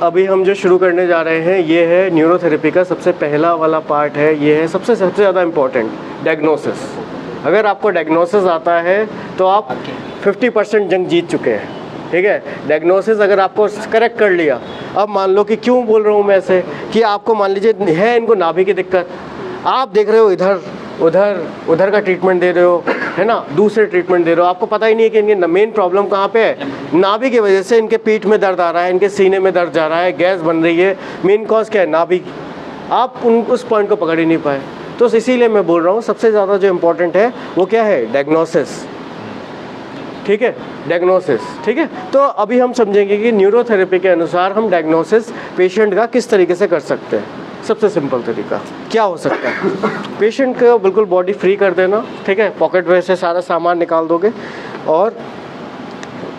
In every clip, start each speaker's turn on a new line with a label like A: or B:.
A: अभी हम जो शुरू करने जा रहे हैं ये है न्यूरोथेरेपी का सबसे पहला वाला पार्ट है। ये है सबसे ज़्यादा इम्पोर्टेंट, डायग्नोसिस। अगर आपको डायग्नोसिस आता है तो आप 50% जंग जीत चुके हैं। ठीक है, डायग्नोसिस अगर आपको करेक्ट कर लिया, अब मान लो कि क्यों बोल रहा हूँ मैं ऐसे कि आपको मान लीजिए है इनको नाभि की दिक्कत, आप देख रहे हो इधर उधर का ट्रीटमेंट दे रहे हो, है ना, दूसरे ट्रीटमेंट दे रहे हो, आपको पता ही नहीं है कि इनकी मेन प्रॉब्लम कहाँ पे है। नाभि की वजह से इनके पीठ में दर्द आ रहा है, इनके सीने में दर्द जा रहा है, गैस बन रही है, मेन कॉज क्या है, नाभि। आप उस पॉइंट को पकड़ ही नहीं पाए। तो इसीलिए मैं बोल रहा हूँ सबसे ज़्यादा जो इम्पोर्टेंट है वो क्या है, डायग्नोसिस। ठीक है, डायग्नोसिस। ठीक है, तो अभी हम समझेंगे कि न्यूरोथेरेपी के अनुसार हम डायग्नोसिस पेशेंट का किस तरीके से कर सकते हैं। सबसे सिंपल तरीका क्या हो सकता है, पेशेंट को बिल्कुल बॉडी फ्री कर देना। ठीक है, पॉकेट में से सारा सामान निकाल दोगे और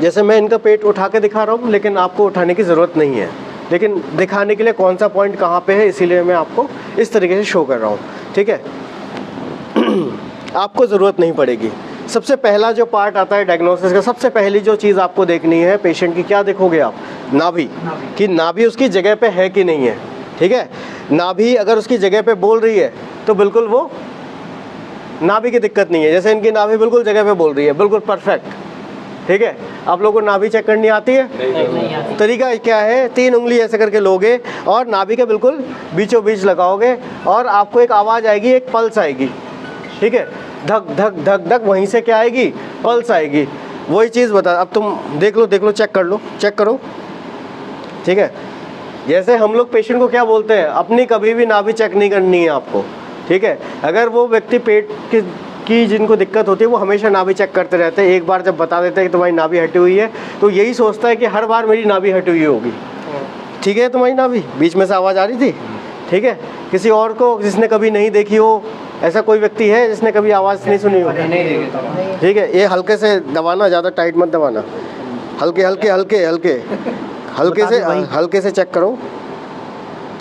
A: जैसे मैं इनका पेट उठा के दिखा रहा हूँ, लेकिन आपको उठाने की ज़रूरत नहीं है, लेकिन दिखाने के लिए कौन सा पॉइंट कहाँ पे है इसीलिए मैं आपको इस तरीके से शो कर रहा हूँ। ठीक है, आपको ज़रूरत नहीं पड़ेगी। सबसे पहला जो पार्ट आता है डायग्नोसिस का, सबसे पहली जो चीज़ आपको देखनी है पेशेंट की, क्या देखोगे आप, नाभि। कि नाभि उसकी जगह पे है कि नहीं है। ठीक है, नाभि अगर उसकी जगह पे बोल रही है तो बिल्कुल वो नाभि की दिक्कत नहीं है। जैसे इनकी नाभि बिल्कुल जगह पे बोल रही है, बिल्कुल परफेक्ट। ठीक है, आप लोगों को नाभि चेक करनी आती है? नहीं। तरीका क्या है, 3 उंगली ऐसे करके लोगे और नाभि के बिल्कुल बीचों बीच लगाओगे और आपको एक आवाज़ आएगी, एक पल्स आएगी। ठीक है, धक धक धक धक, वहीं से क्या आएगी, पल्स आएगी। वही चीज़ बता, अब तुम देख लो, चेक कर लो, चेक करो। ठीक है, जैसे हम लोग पेशेंट को क्या बोलते हैं, अपनी कभी भी नाभि चेक नहीं करनी है आपको। ठीक है, अगर वो व्यक्ति पेट की जिनको दिक्कत होती है वो हमेशा नाभि चेक करते रहते हैं। एक बार जब बता देते हैं कि तुम्हारी नाभि हटी हुई है तो यही सोचता है कि हर बार मेरी नाभि हटी हुई होगी। ठीक है, तुम्हारी नाभि बीच में से आवाज़ आ रही थी। ठीक है, किसी और को जिसने कभी नहीं देखी हो, ऐसा कोई व्यक्ति है जिसने कभी आवाज़ नहीं सुनी हो? ठीक है, ये हल्के से दबाना, ज़्यादा टाइट मत दबाना, हल्के हल्के हल्के हल्के हल्के से, हल्के से चेक करो।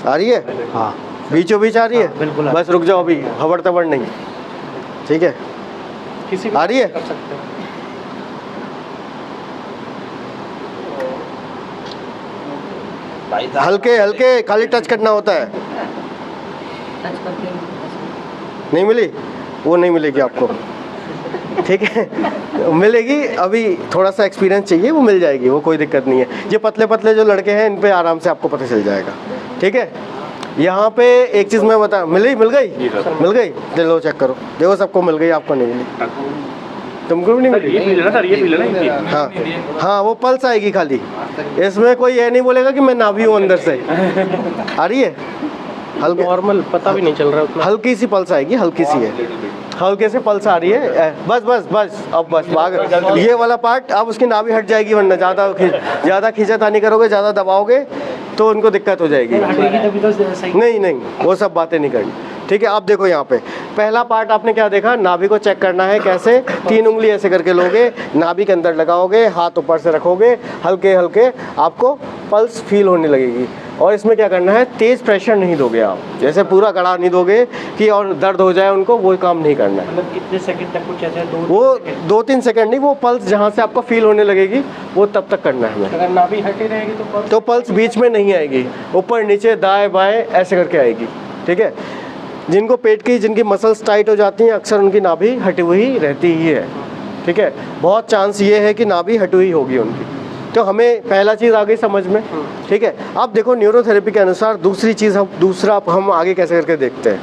A: आ रही है? हाँ, बीचों बीच आ रही है? हाँ, बिल्कुल। बस रुक जाओ, अभी हबड़ तबड़ नहीं। ठीक है, आ रही है? हल्के हल्के खाली टच करना होता है। नहीं मिली? वो नहीं मिलेगी आपको। ठीक है, मिलेगी, अभी थोड़ा सा एक्सपीरियंस चाहिए, वो मिल जाएगी, वो कोई दिक्कत नहीं है। ये पतले पतले जो लड़के हैं इन पे आराम से आपको पता चल जाएगा। ठीक है, यहाँ पे एक चीज़ मैं बता, मिल गई, दे लो चेक करो, देखो सबको मिल गई, आपको नहीं मिली, तुमको भी नहीं मिली। हाँ, वो पल्स आएगी खाली, इसमें कोई ये नहीं बोलेगा कि मैं नाभि हूँ अंदर से। आ रही है? हल्के नॉर्मल, पता भी नहीं चल रहा उतना, हल्की सी पल्स आएगी, हल्की सी है, हल्के से पल्स आ रही है। बस अब बस भाग, ये वाला पार्ट, अब उसकी नाभि हट जाएगी, वरना ज़्यादा खींचातानी करोगे, ज़्यादा दबाओगे तो उनको दिक्कत हो जाएगी। नहीं, वो सब बातें नहीं करनी। ठीक है, आप देखो यहाँ पे पहला पार्ट आपने क्या देखा, नाभि को चेक करना है। कैसे? 3 उंगली ऐसे करके लोगे, नाभि के अंदर लगाओगे, हाथ ऊपर से रखोगे, हल्के हल्के आपको पल्स फील होने लगेगी। और इसमें क्या करना है, तेज़ प्रेशर नहीं दोगे आप, जैसे पूरा गड़ा नहीं दोगे कि और दर्द हो जाए उनको, वो काम नहीं करना है। मतलब कितने सेकंड तक कुछ ऐसे? वो 2-3 सेकंड नहीं, वो पल्स जहाँ से आपको फील होने लगेगी वो तब तक करना है हमें। अगर नाभि हटी रहेगी तो पल्स बीच में नहीं आएगी, ऊपर नीचे दाएं बाएं ऐसे करके आएगी। ठीक है, जिनको पेट की, जिनकी मसल्स टाइट हो जाती हैं, अक्सर उनकी नाभि हटी हुई रहती ही है। ठीक है, बहुत चांस ये है कि नाभि हटी हुई होगी उनकी। तो हमें पहला चीज़ आ गई समझ में। ठीक है, अब देखो न्यूरोथेरेपी के अनुसार दूसरी चीज़ दूसरा हम आगे कैसे करके देखते हैं।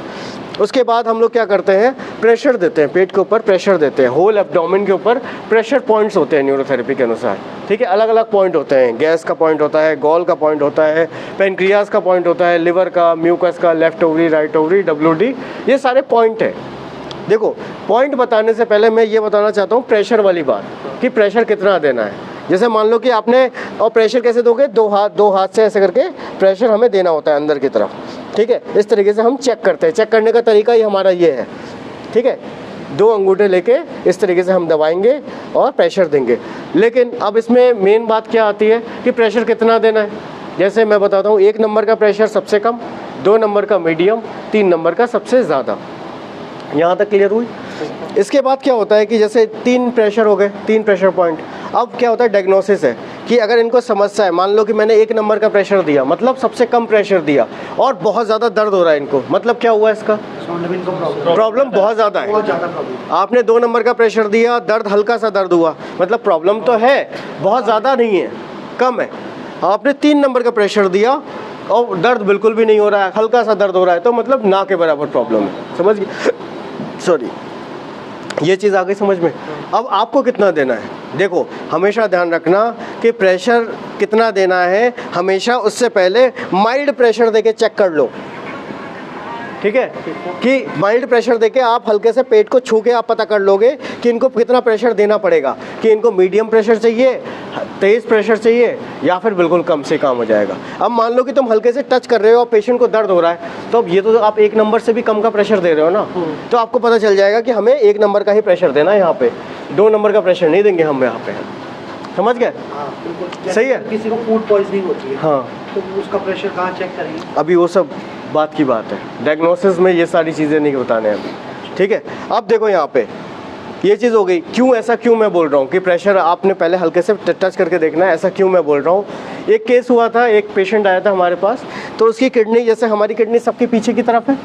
A: उसके बाद हम लोग क्या करते हैं, प्रेशर देते हैं, पेट के ऊपर प्रेशर देते हैं, होल एब्डोमेन के ऊपर प्रेशर पॉइंट्स होते हैं न्यूरोथेरेपी के अनुसार। ठीक है, अलग अलग पॉइंट होते हैं, गैस का पॉइंट होता है, गॉल का पॉइंट होता है, पेनक्रियाज का पॉइंट होता है, लिवर का, म्यूकस का, left ovary, right ovary, WD, ये सारे पॉइंट हैं। देखो, पॉइंट बताने से पहले मैं ये बताना चाहता हूँ प्रेशर वाली बात, कि प्रेशर कितना देना है। जैसे मान लो कि आपने, और प्रेशर कैसे दोगे, दो हाथ से ऐसे करके प्रेशर हमें देना होता है अंदर की तरफ। ठीक है, इस तरीके से हम चेक करते हैं, चेक करने का तरीका ही हमारा ये है। ठीक है, 2 अंगूठे लेके इस तरीके से हम दबाएंगे और प्रेशर देंगे। लेकिन अब इसमें मेन बात क्या आती है कि प्रेशर कितना देना है। जैसे मैं बताता हूँ, 1 नंबर का प्रेशर सबसे कम, 2 नंबर का मीडियम, 3 नंबर का सबसे ज़्यादा। यहाँ तक क्लियर हुई? इसके बाद क्या होता है कि जैसे 3 प्रेशर हो गए, 3 प्रेशर पॉइंट। अब क्या होता है, डायग्नोसिस है कि अगर इनको समस्या है, मान लो कि मैंने 1 नंबर का प्रेशर दिया, मतलब सबसे कम प्रेशर दिया और बहुत ज़्यादा दर्द हो रहा है इनको, मतलब क्या हुआ इसका? प्रॉब्लम बहुत ज़्यादा है। आपने 2 नंबर का प्रेशर दिया, दर्द हल्का सा दर्द हुआ, मतलब प्रॉब्लम तो है, बहुत ज़्यादा नहीं है, कम है। आपने 3 नंबर का प्रेशर दिया और दर्द बिल्कुल भी नहीं हो रहा है, हल्का सा दर्द हो रहा है, तो मतलब ना के बराबर प्रॉब्लम है। समझ गए? सॉरी, ये चीज़ आ गई समझ में। अब आपको कितना देना है, देखो हमेशा ध्यान रखना कि प्रेशर कितना देना है, हमेशा उससे पहले माइल्ड प्रेशर देके चेक कर लो, ठीक है? कि माइल्ड प्रेशर देके आप हल्के से पेट को छू के आप पता कर लोगे कि इनको कितना प्रेशर देना पड़ेगा, कि इनको मीडियम प्रेशर चाहिए, तेज़ प्रेशर चाहिए, या फिर बिल्कुल कम से काम हो जाएगा। अब मान लो कि तुम हल्के से टच कर रहे हो और पेशेंट को दर्द हो रहा है, तो अब ये तो आप 1 नंबर से भी कम का प्रेशर दे रहे हो ना, तो आपको पता चल जाएगा कि हमें 1 नंबर का ही प्रेशर देना है यहाँ पे, 2 नंबर का प्रेशर नहीं देंगे हम यहाँ पे। समझ गए? सही है।
B: किसी को फूड पॉइजनिंग होती है,
A: हाँ,
B: तो उसका प्रेशर कहाँ चेक करेंगे?
A: अभी वो सब बात की बात है, डायग्नोसिस में ये सारी चीज़ें नहीं बताने अभी, ठीक है? अब देखो यहाँ पे ये चीज़ हो गई। क्यों ऐसा, क्यों मैं बोल रहा हूँ कि प्रेशर आपने पहले हल्के से टच करके देखना है, ऐसा क्यों मैं बोल रहा हूँ? एक केस हुआ था, एक पेशेंट आया था हमारे पास, तो उसकी किडनी, जैसे हमारी किडनी सबके पीछे की तरफ है,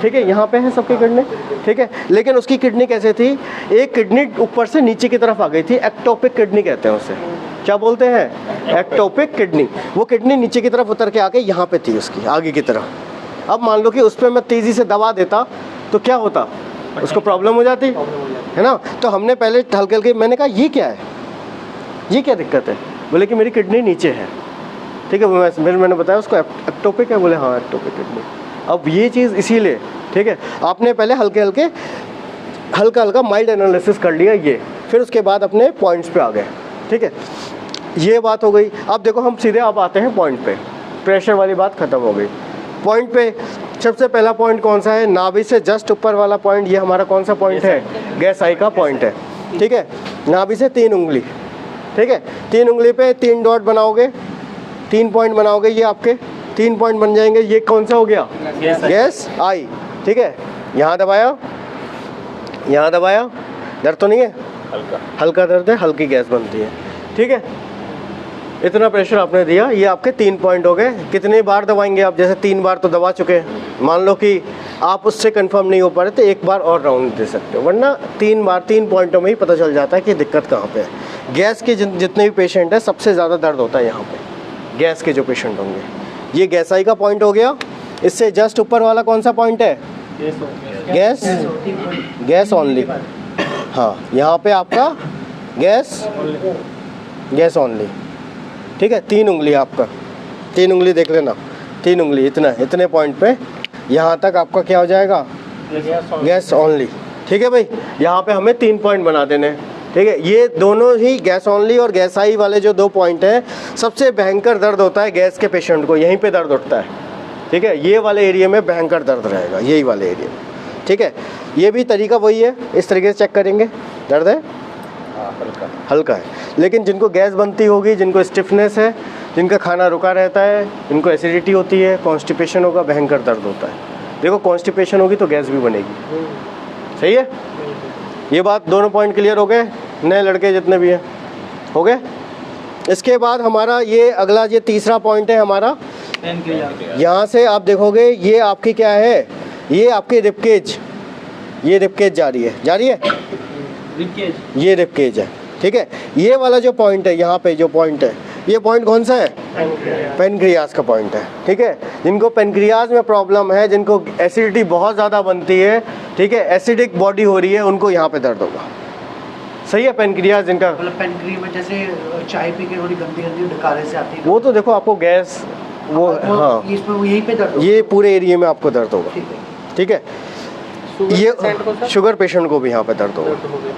A: ठीक है, यहाँ पे है सबकी किडनी, ठीक है, लेकिन उसकी किडनी कैसे थी, एक किडनी ऊपर से नीचे की तरफ आ गई थी, एक्टोपिक किडनी कहते हैं उसे। क्या बोलते हैं? Ectopic kidney. वो किडनी नीचे की तरफ उतर के आके यहाँ पे थी उसकी आगे की तरफ। अब मान लो कि उस पर मैं तेज़ी से दबा देता तो क्या होता, उसको प्रॉब्लम हो जाती है ना। तो हमने पहले हल्के हल्के, मैंने कहा ये क्या है, ये क्या दिक्कत है? बोले कि मेरी किडनी नीचे है, ठीक है। फिर मैंने बताया उसको एक्टोपिक है, बोले हाँ एक्टोपिक किडनी। अब ये चीज़ इसीलिए, ठीक है, आपने पहले हल्का हल्का माइल्ड एनालिसिस कर लिया ये, फिर उसके बाद अपने पॉइंट्स पे आ गए, ठीक है। ये बात हो गई। अब देखो हम सीधे अब आते हैं पॉइंट पे, प्रेशर वाली बात ख़त्म हो गई। पॉइंट पे सबसे पहला पॉइंट कौन सा है? नाभि से जस्ट ऊपर वाला पॉइंट, ये हमारा कौन सा पॉइंट है? गैस आई का पॉइंट है, ठीक है। नाभि से 3 उंगली, ठीक है, 3 उंगली पे 3 डॉट बनाओगे, 3 पॉइंट बनाओगे, ये आपके 3 पॉइंट बन जाएंगे। ये कौन सा हो गया? गैस आई, ठीक है। यहाँ दबाया, यहाँ दबाया, दर्द तो नहीं है, हल्का दर्द है, हल्की गैस बनती है, ठीक है। इतना प्रेशर आपने दिया, ये आपके 3 पॉइंट हो गए। कितने बार दबाएंगे आप? जैसे 3 बार तो दबा चुके हैं, मान लो कि आप उससे कंफर्म नहीं हो पा रहे तो 1 बार और राउंड दे सकते हो, वरना 3 बार 3 पॉइंटों में ही पता चल जाता है कि दिक्कत कहाँ पे है। गैस के जितने भी पेशेंट हैं सबसे ज़्यादा दर्द होता है यहाँ पे, गैस के जो पेशेंट होंगे। ये गैस आई का पॉइंट हो गया। इससे जस्ट ऊपर वाला कौन सा पॉइंट है? Gas only. हाँ, यहाँ पे आपका गैस ओनली, ठीक है। 3 उंगली आपका, 3 उंगली देख लेना, 3 उंगली, इतने पॉइंट पे यहाँ तक आपका क्या हो जाएगा? गैस ओनली, ठीक है भाई। यहाँ पे हमें 3 पॉइंट बना देने, ठीक है। ये दोनों ही गैस ओनली और गैस आई वाले जो 2 पॉइंट हैं, सबसे भयंकर दर्द होता है गैस के पेशेंट को, यहीं पे दर्द उठता है, ठीक है। ये वाले एरिया में भयंकर दर्द रहेगा, यही वाले एरिया में, ठीक है। ये भी तरीका वही है, इस तरीके से चेक करेंगे, दर्द है, हल्का है। लेकिन जिनको गैस बनती होगी, जिनको स्टिफनेस है, जिनका खाना रुका रहता है, जिनको एसिडिटी होती है, कॉन्स्टिपेशन होगा, भयंकर दर्द होता है। देखो कॉन्स्टिपेशन होगी तो गैस भी बनेगी, सही है। ये बात, दोनों पॉइंट क्लियर हो गए? नए लड़के जितने भी हैं हो गए। इसके बाद हमारा ये अगला, ये तीसरा पॉइंट है हमारा। यहाँ से आप देखोगे ये आपकी क्या है? ये आपकी रिबकेज, ये रिबकेज जा रही है, ये रिबकेज है, ठीक है। ये वाला जो पॉइंट है, यहाँ पे जो पॉइंट है, ये पॉइंट कौन सा है? पेनक्रियाज का पॉइंट है, ठीक है। जिनको पेनक्रियाज में प्रॉब्लम है, जिनको एसिडिटी बहुत ज़्यादा बनती है, ठीक है, एसिडिक बॉडी हो रही है, उनको यहाँ पे दर्द होगा, सही है। पेनक्रियाज जिनका,
B: मतलब पेनक्रिया में जैसे चाय पी के थोड़ी गंदी गंदी डकारे से आती है,
A: वो तो देखो आपको गैस, वो हाँ,
B: इसमें यहीं पे दर्द,
A: ये पूरे एरिया में आपको दर्द होगा, ठीक है। ये शुगर पेशेंट को भी यहाँ पे दर्द होगा,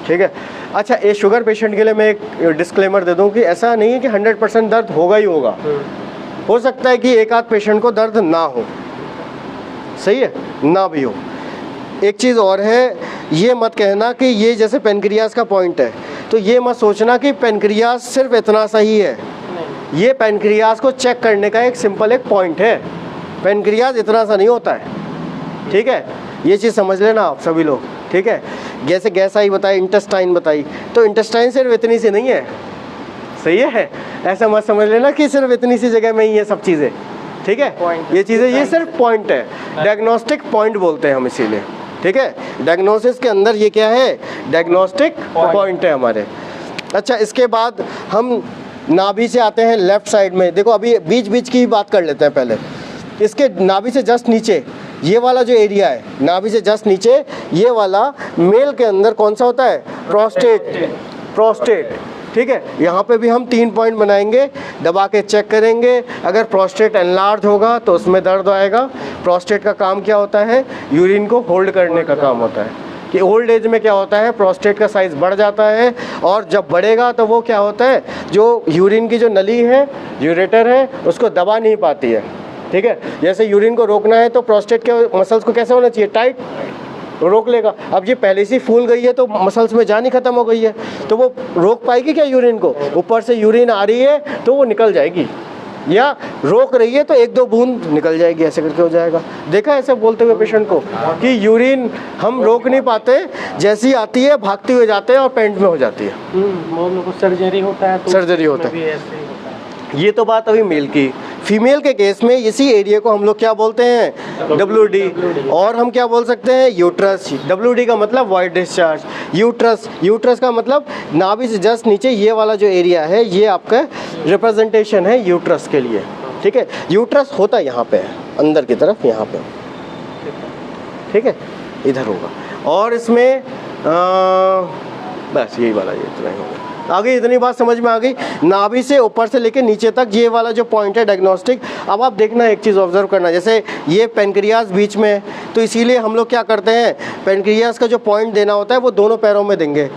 A: ठीक है। अच्छा, ये शुगर पेशेंट के लिए मैं एक डिस्क्लेमर दे दूँ कि ऐसा नहीं है कि 100% दर्द होगा ही होगा, हो सकता है कि एक आध पेशेंट को दर्द ना हो, सही है, ना भी हो। एक चीज़ और है, ये मत कहना कि ये जैसे पेनक्रियाज का पॉइंट है, तो ये मत सोचना कि पेनक्रियाज सिर्फ इतना सही है। ये पेनक्रियाज को चेक करने का एक सिंपल एक पॉइंट है, पेनक्रियाज इतना सा नहीं होता है, ठीक है। ये चीज़ समझ लेना आप सभी लोग, ठीक है। जैसे गैस आई बताई, इंटेस्टाइन बताई, तो इंटेस्टाइन सिर्फ इतनी सी नहीं है, सही है। ऐसा मत समझ लेना कि सिर्फ इतनी सी जगह में ही ये सब चीज़ें, ठीक है। ये चीज़ें, ये सिर्फ पॉइंट है, डायग्नोस्टिक पॉइंट बोलते हैं हम इसीलिए, ठीक है। डायग्नोसिस के अंदर ये क्या है, डायग्नोस्टिक पॉइंट है हमारे। अच्छा, इसके बाद हम नाभि से आते हैं लेफ्ट साइड में। देखो अभी बीच बीच की ही बात कर लेते हैं पहले। इसके नाभि से जस्ट नीचे ये वाला जो एरिया है, नाभि से जस्ट नीचे ये वाला मेल के अंदर कौन सा होता है, प्रोस्टेट, प्रोस्टेट, ठीक है। यहाँ पे भी हम 3 पॉइंट बनाएंगे, दबा के चेक करेंगे। अगर प्रोस्टेट एनलार्ज होगा तो उसमें दर्द आएगा। प्रोस्टेट का काम क्या होता है, यूरिन को होल्ड करने का काम होता है। कि ओल्ड एज में क्या होता है, प्रोस्टेट का साइज़ बढ़ जाता है, और जब बढ़ेगा तो वो क्या होता है, जो यूरिन की जो नली है, यूरेटर है, उसको दबा नहीं पाती है, ठीक है। जैसे यूरिन को रोकना है तो प्रोस्टेट के मसल्स को कैसे होना चाहिए, टाइट, रोक लेगा। अब ये पहले से फूल गई है तो मसल्स में जान ही खत्म हो गई है, तो वो रोक पाएगी क्या यूरिन को। ऊपर से यूरिन आ रही है तो वो निकल जाएगी, या रोक रही है तो 1-2 बूंद निकल जाएगी, ऐसे करके हो जाएगा। देखा ऐसे बोलते हुए पेशेंट को कि यूरिन हम रोक नहीं पाते, जैसी आती है भागते हुए जाते हैं और पेंट में हो जाती है।
C: बहुत लोगों को सर्जरी होता है, तो
A: सर्जरी होता है।
C: भी ऐसे ही होता है।
A: ये तो बात अभी मेल की। फीमेल के केस में इसी एरिया को हम लोग क्या बोलते हैं, WD, और हम क्या बोल सकते हैं, यूट्रस। WD का मतलब वाइड डिस्चार्ज। यूट्रस, यूट्रस का मतलब नाभि से जस्ट नीचे ये वाला जो एरिया है, ये आपका रिप्रेजेंटेशन है यूट्रस के लिए, ठीक है। यूट्रस होता है यहाँ पे, अंदर की तरफ यहाँ पे, ठीक है, इधर होगा। और इसमें बस यही वाला, ये इतना ही होगा। आगे इतनी बात समझ में आ गई। नाभि से ऊपर से लेके नीचे तक ये वाला जो पॉइंट है डायग्नोस्टिक। अब आप देखना, एक चीज़ ऑब्जर्व करना, जैसे ये पेनक्रियास बीच में है, तो इसीलिए हम लोग क्या करते हैं, पेनक्रियास का जो पॉइंट देना होता है वो दोनों पैरों में देंगे।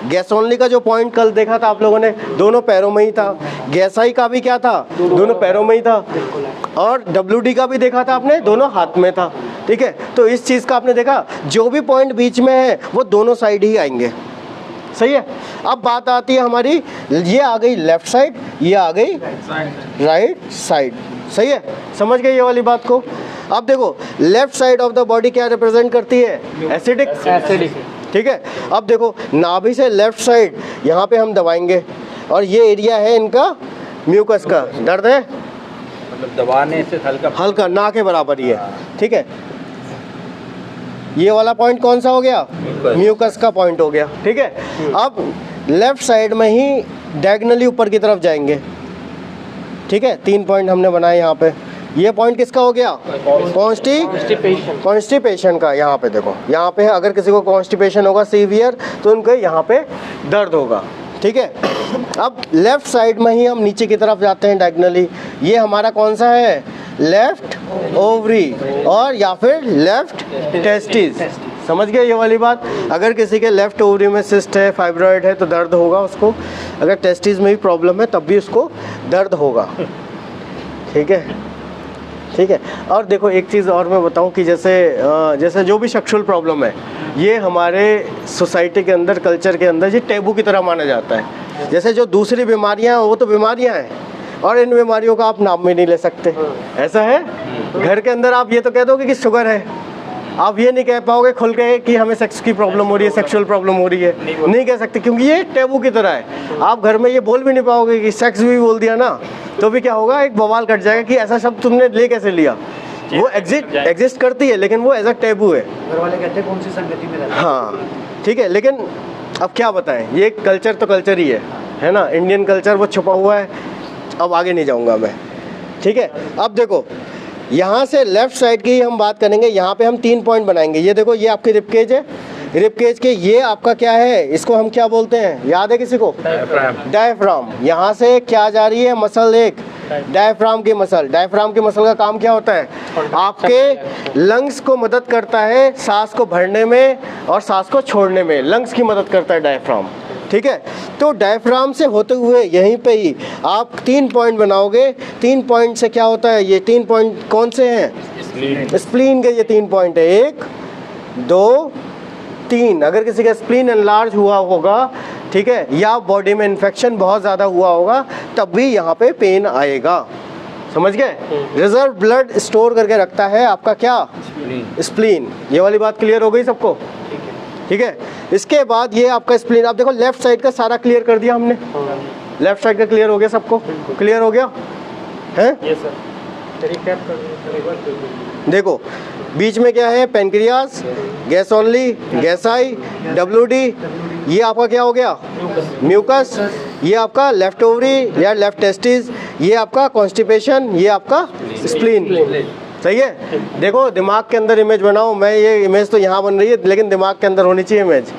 A: गैसोनली का जो पॉइंट कल देखा था आप लोगों ने, दोनों पैरों में ही था। गैसाई का भी क्या था, दोनों पैरों में ही था। और WD का भी देखा था आपने, दोनों हाथ में था, ठीक है। तो इस चीज़ का आपने देखा, जो भी पॉइंट बीच में है वो दोनों साइड ही आएंगे, सही है। अब बात आती है हमारी, ये आ गई लेफ्ट साइड, ये आ गई राइट साइड, सही है, समझ गए ये वाली बात को। अब देखो left side of the body क्या रिप्रेजेंट करती है, एसिडिक, ठीक है। अब देखो नाभि से लेफ्ट साइड यहाँ पे हम दबाएंगे, और ये एरिया है इनका म्यूकस का। दर्द है,
D: मतलब दबाने से हल्का
A: हल्का, ना के बराबर ही है, ठीक है। ये वाला पॉइंट कौन सा हो गया, म्यूकस का पॉइंट हो गया, ठीक है। अब लेफ्ट साइड में ही डायगोनली ऊपर की तरफ जाएंगे, ठीक है। 3 पॉइंट हमने बनाए यहाँ पे। ये पॉइंट किसका हो गया, कॉन्स्टिपेशन का। यहाँ पे देखो, यहाँ पे अगर किसी को कॉन्स्टिपेशन होगा सीवियर तो उनको यहाँ पे दर्द होगा, ठीक है। अब लेफ्ट साइड में ही हम नीचे की तरफ जाते हैं डायगोनली। ये हमारा कौन सा है, लेफ्ट ओवरी, और या फिर लेफ्ट टेस्टिस। समझ गए ये वाली बात। अगर किसी के लेफ्ट ओवरी में सिस्ट है, फाइब्रॉइड है, तो दर्द होगा उसको। अगर टेस्टिस में भी प्रॉब्लम है तब भी उसको दर्द होगा, ठीक है, ठीक है। और देखो एक चीज़ और मैं बताऊं कि जैसे जो भी सेक्सुअल प्रॉब्लम है, ये हमारे सोसाइटी के अंदर, कल्चर के अंदर ये टैबू की तरह माना जाता है। जैसे जो दूसरी बीमारियां हैं वो तो बीमारियां हैं, और इन बीमारियों का आप नाम भी नहीं ले सकते, ऐसा है। घर के अंदर आप ये तो कह दोगे कि शुगर है, आप ये नहीं कह पाओगे खुल के कि हमें सेक्स की प्रॉब्लम हो रही है, सेक्सुअल प्रॉब्लम हो रही है, नहीं कह सकते, क्योंकि ये टैबू की तरह है। आप घर में ये बोल भी नहीं पाओगे कि सेक्स भी बोल दिया ना तो भी क्या होगा, एक बवाल कट जाएगा कि ऐसा शब्द तुमने ले कैसे लिया। वो एग्जिस्ट करती है लेकिन वो एज अ टैबू है।
B: घर वाले कहते हैं कौन सी संगति में रहना।
A: हाँ, ठीक है। लेकिन अब क्या बताएं, ये कल्चर तो कल्चर ही है ना, इंडियन कल्चर वो छुपा हुआ है। अब आगे नहीं जाऊंगा मैं, ठीक है। अब देखो यहाँ से लेफ्ट साइड की हम बात करेंगे। यहाँ पे हम 3 पॉइंट बनाएंगे। ये देखो, ये आपकी रिबकेज है, रिबकेज के ये आपका क्या है, इसको हम क्या बोलते हैं, याद है किसी को, डायफ्राम। यहाँ से क्या जा रही है मसल, एक डायफ्राम की मसल। डायफ्राम की मसल का काम क्या होता है, आपके लंग्स को मदद करता है सांस को भरने में और सांस को छोड़ने में, लंग्स की मदद करता है डायफ्राम, ठीक है। तो डायफ्राम से होते हुए यहीं पे ही आप 3 पॉइंट बनाओगे। 3 पॉइंट से क्या होता है, ये 3 पॉइंट कौन से हैं, स्प्लीन के ये 3 पॉइंट है, 1 2 3। अगर किसी का स्प्लीन एनलार्ज हुआ होगा, ठीक है, या बॉडी में इन्फेक्शन बहुत ज़्यादा हुआ होगा, तब भी यहाँ पे पेन आएगा, समझ गए। रिजर्व ब्लड स्टोर करके रखता है आपका क्या, स्प्लीन। ये वाली बात क्लियर हो गई सबको, ठीक है। इसके बाद ये आपका स्प्लीन, अब देखो लेफ्ट साइड का सारा क्लियर कर दिया हमने, लेफ्ट साइड का क्लियर हो गया सबको? क्लियर हो गया है?
C: ये सर रिकैप कर दीजिए।
A: देखो बीच में क्या है, पेनक्रियास, गैस ओनली, गैसाई, डब्ल्यूडी, ये आपका क्या हो गया, म्यूकस, ये आपका लेफ्ट ओवरी या लेफ्ट टेस्टिस, ये आपका कॉन्स्टिपेशन, ये आपका स्प्लीन। सही है। देखो दिमाग के अंदर इमेज बनाओ, मैं ये इमेज तो यहाँ बन रही है लेकिन दिमाग के अंदर होनी चाहिए इमेज।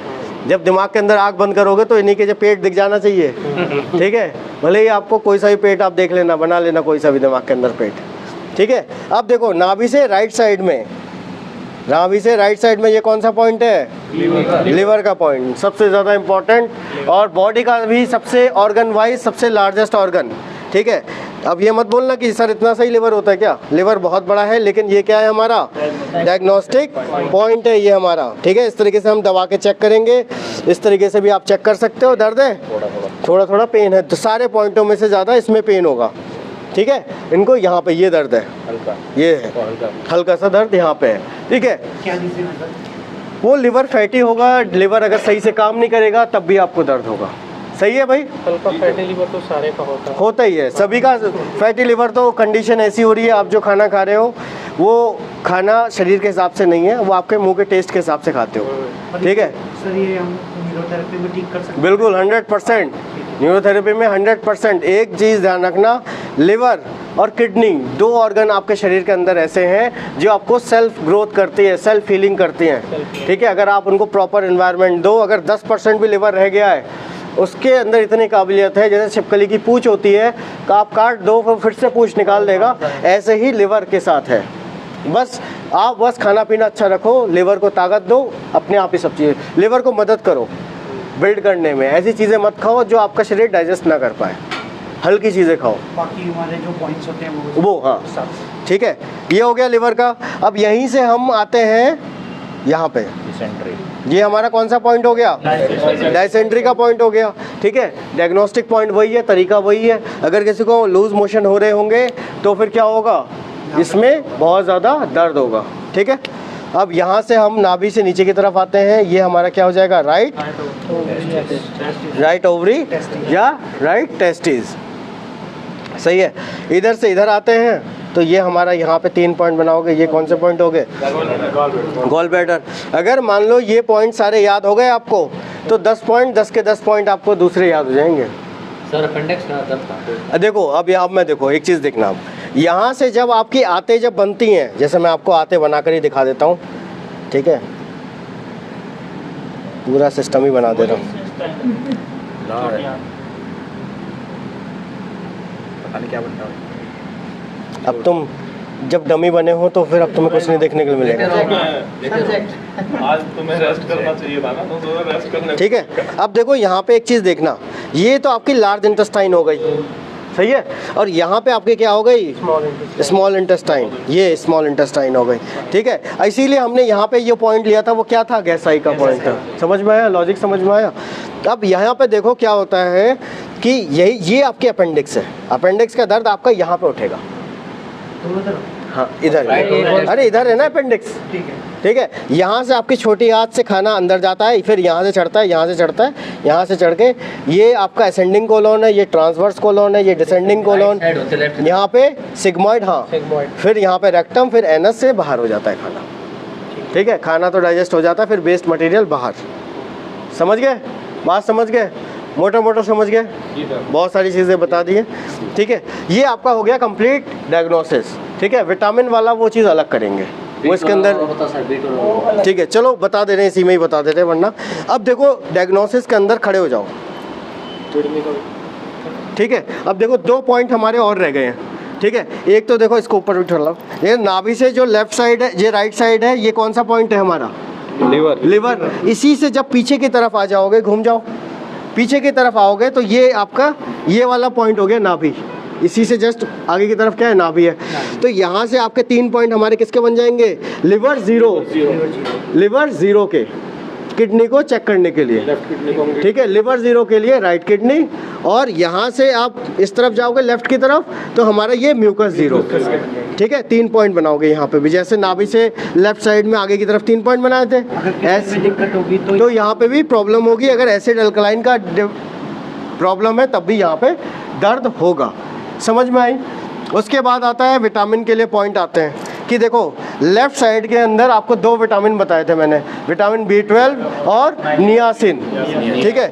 A: जब दिमाग के अंदर आँख बंद करोगे तो इन्हीं के जो पेट दिख जाना चाहिए। ठीक है, भले ही आपको कोई सा भी पेट आप देख लेना, बना लेना कोई सा भी दिमाग के अंदर पेट। ठीक है, अब देखो नाभि से राइट साइड में, नाभि से राइट साइड में ये कौन सा पॉइंट है, लिवर का पॉइंट, सबसे ज़्यादा इम्पोर्टेंट और बॉडी का भी सबसे ऑर्गन वाइज सबसे लार्जेस्ट ऑर्गन। ठीक है, अब ये मत बोलना कि सर इतना सही लिवर होता है क्या, लिवर बहुत बड़ा है लेकिन ये क्या है हमारा डायग्नोस्टिक पॉइंट है ये हमारा। ठीक है, इस तरीके से हम दबा के चेक करेंगे, इस तरीके से भी आप चेक कर सकते हो। दर्द है, थोड़ा थोड़ा पेन है, तो सारे पॉइंटों में से ज़्यादा इसमें पेन होगा। ठीक है, इनको यहाँ पे ये दर्द है,
D: हल्का,
A: ये है हल्का सा दर्द यहाँ पे है। ठीक है,
B: क्या रीजन है सर?
A: वो लिवर फैटी होगा, लिवर अगर सही से काम नहीं करेगा तब भी आपको दर्द होगा। सही है भाई,
C: हल्का फैटी लिवर तो सारे का
A: होता ही है सभी का। फैटी लिवर तो कंडीशन ऐसी हो रही है, आप जो खाना खा रहे हो वो खाना शरीर के हिसाब से नहीं है, वो आपके मुंह के टेस्ट के हिसाब से खाते हो। ठीक है
B: सर, ये हम न्यूरोथेरेपी में ठीक कर सकते हैं?
A: बिल्कुल 100%। न्यूरोथेरेपी में 100%। एक चीज़ ध्यान रखना, लिवर और किडनी दो ऑर्गन आपके शरीर के अंदर ऐसे हैं जो आपको सेल्फ ग्रोथ करती है, सेल्फ हीलिंग करती हैं। ठीक है, अगर आप उनको प्रॉपर एनवायरनमेंट दो, अगर 10% भी लिवर रह गया है उसके अंदर इतनी काबिलियत है, जैसे छिपकली की पूंछ होती है कि आप काट दो फिर से पूंछ निकाल देगा, ऐसे ही लिवर के साथ है। बस आप खाना पीना अच्छा रखो, लिवर को ताकत दो, अपने आप ही सब चीज़ें, लिवर को मदद करो बिल्ड करने में। ऐसी चीज़ें मत खाओ जो आपका शरीर डाइजेस्ट ना कर पाए, हल्की चीज़ें खाओ।
B: बाकी हमारे जो पॉइंट्स होते हैं
A: वो हाँ ठीक है, ये हो गया लिवर का। अब यहीं से हम आते हैं यहाँ पे, ये हमारा कौन सा पॉइंट हो गया, डायसेंट्री का पॉइंट हो गया। ठीक है, डायग्नोस्टिक पॉइंट वही है, तरीका वही है। अगर किसी को लूज मोशन हो रहे होंगे तो फिर क्या होगा, इसमें बहुत ज़्यादा दर्द होगा। ठीक है, अब यहाँ से हम नाभि से नीचे की तरफ आते हैं, ये हमारा क्या हो जाएगा, राइट ओवरी या राइट टेस्टिस। सही है, इधर से इधर आते हैं तो ये हमारा यहाँ पे 3 पॉइंट बनाओगे, ये कौन से पॉइंट हो गए, गॉल ब्लैडर। अगर मान लो ये पॉइंट सारे याद हो गए आपको तो 10 पॉइंट, 10 के 10 पॉइंट आपको दूसरे याद हो जाएंगे।
E: सर अपेंडिक्स का दर्द
A: देखो अब मैं देखो एक चीज़ देखना, अब यहाँ से जब आपकी आते जब बनती हैं, जैसे मैं आपको आते बनाकर ही दिखा देता हूँ। ठीक है, पूरा सिस्टम ही बना दे रहा हूँ।
D: पता नहीं क्या बनता है।
A: अब तुम जब डमी बने हो तो फिर अब तुम्हें कुछ नहीं देखने को मिलेगा।
F: आज तुम्हें रेस्ट करना चाहिए था ना, तो रेस्ट करने।
A: ठीक है, अब देखो यहाँ पे एक चीज़ देखना, ये तो आपकी लार्ज इंटेस्टाइन हो गई, सही है, और यहाँ पे आपके क्या हो गई, स्मॉल इंटेस्टाइन, ये स्मॉल इंटेस्टाइन हो गई। ठीक है, इसीलिए हमने यहाँ पे ये पॉइंट लिया था, वो क्या था, गैसाई का पॉइंट था। समझ में आया, लॉजिक समझ में आया। अब यहाँ पे देखो क्या होता है कि ये आपके अपेंडिक्स है, अपेंडिक्स का दर्द आपका यहाँ पे उठेगा। हाँ इधर, अरे इधर है ना अपेंडिक्स। ठीक है, यहाँ से आपकी छोटी हाथ से खाना अंदर जाता है, फिर यहाँ से चढ़ता है, यहाँ से चढ़ता है, यहाँ से चढ़ के ये आपका असेंडिंग कोलोन है, ये ट्रांसवर्स कोलोन है, ये डिसेंडिंग कोलोन, यहाँ पे सिग्मॉइड, हाँ फिर यहाँ पे रेक्टम, फिर एनस से बाहर हो जाता है खाना। ठीक है, खाना तो डाइजेस्ट हो जाता है, फिर वेस्ट मटेरियल बाहर। समझ गए बात, समझ गए, मोटा मोटा समझ गए, बहुत सारी चीज़ें बता दी हैं। ठीक है, ये आपका हो गया कंप्लीट डायग्नोसिस। ठीक है, विटामिन वाला वो चीज़ अलग करेंगे, वो इसके अंदर। ठीक है, चलो बता दे रहे हैं, इसी में ही बता देते हैं, वरना अब देखो डायग्नोसिस के अंदर खड़े हो जाओ। ठीक है, अब देखो 2 पॉइंट हमारे और रह गए हैं। ठीक है, एक तो देखो इसको ऊपर उठा लो, ये नाभि से जो लेफ्ट साइड है, ये राइट साइड है, ये कौन सा पॉइंट है हमारा, लिवर। इसी से जब पीछे की तरफ आ जाओगे, घूम जाओ पीछे की तरफ आओगे तो ये आपका ये वाला पॉइंट हो गया नाभि। इसी से जस्ट आगे की तरफ क्या है, नाभि है। तो यहाँ से आपके 3 पॉइंट हमारे किसके बन जाएंगे, लिवर ज़ीरो के, किडनी को चेक करने के लिए। ठीक है, लिवर 0 के लिए राइट किडनी, और यहाँ से आप इस तरफ जाओगे लेफ्ट की तरफ तो हमारा ये म्यूकस 0। ठीक है, 3 पॉइंट बनाओगे यहाँ पे भी, जैसे नाभि से लेफ्ट साइड में आगे की तरफ 3 पॉइंट बनाए थे।
B: ऐसी दिक्कत होगी
A: तो यहाँ पे भी प्रॉब्लम होगी। अगर एसिड अल्कलाइन का प्रॉब्लम है तब भी यहाँ पे दर्द होगा। समझ में आई? उसके बाद आता है विटामिन के लिए पॉइंट आते हैं कि देखो लेफ्ट साइड के अंदर आपको 2 विटामिन बताए थे मैंने, विटामिन B12 और नियासिन। ठीक है,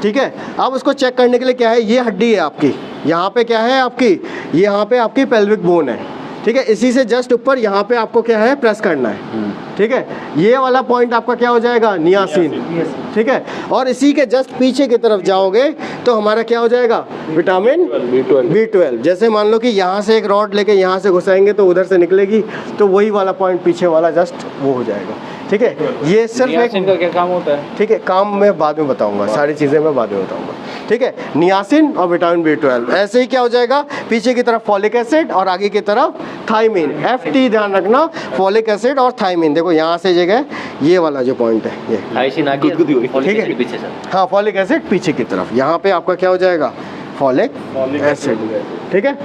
A: ठीक है। अब उसको चेक करने के लिए क्या है, ये हड्डी है आपकी, यहाँ पे क्या है आपकी, यहाँ पे आपकी पेल्विक बोन है। ठीक है, इसी से जस्ट ऊपर यहाँ पे आपको क्या है, प्रेस करना है। ठीक है, ये वाला पॉइंट आपका क्या हो जाएगा, नियासिन। ठीक है, और इसी के जस्ट पीछे की तरफ जाओगे तो हमारा क्या हो जाएगा, विटामिन B12। जैसे मान लो कि यहाँ से एक रॉड लेके यहाँ से घुसाएंगे तो उधर से निकलेगी, तो वही वाला पॉइंट पीछे वाला जस्ट वो हो जाएगा। ठीक है, ये सिर्फ
D: नियासिन का क्या काम होता है?
A: ठीक है, काम मैं बाद में बताऊंगा, सारी चीज़ें मैं बाद में बताऊंगा। ठीक है, नियासिन और विटामिन B12। ऐसे ही क्या हो जाएगा, पीछे की तरफ फॉलिक एसिड और आगे की तरफ थायमिन, FT ध्यान रखना, फॉलिक एसिड और थायमिन। देखो यहाँ से जगह ये वाला जो पॉइंट है ये,
E: थायमिन आगे,
A: ठीक है,
E: पीछे से।
A: हाँ, फॉलिक एसिड पीछे की तरफ, यहाँ पे आपका क्या हो जाएगा, फॉलिक एसिड। ठीक है,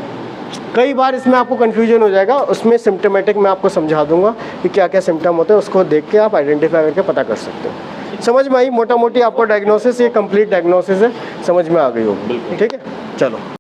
A: कई बार इसमें आपको कन्फ्यूजन हो जाएगा, उसमें सिम्टोमेटिक मैं आपको समझा दूंगा कि क्या क्या सिम्टम होते हैं, उसको देख के आप आइडेंटिफाई करके पता कर सकते हो। समझ में आई? मोटा मोटी आपको डायग्नोसिस, ये कंप्लीट डायग्नोसिस है, समझ में आ गई होगी। ठीक है, चलो।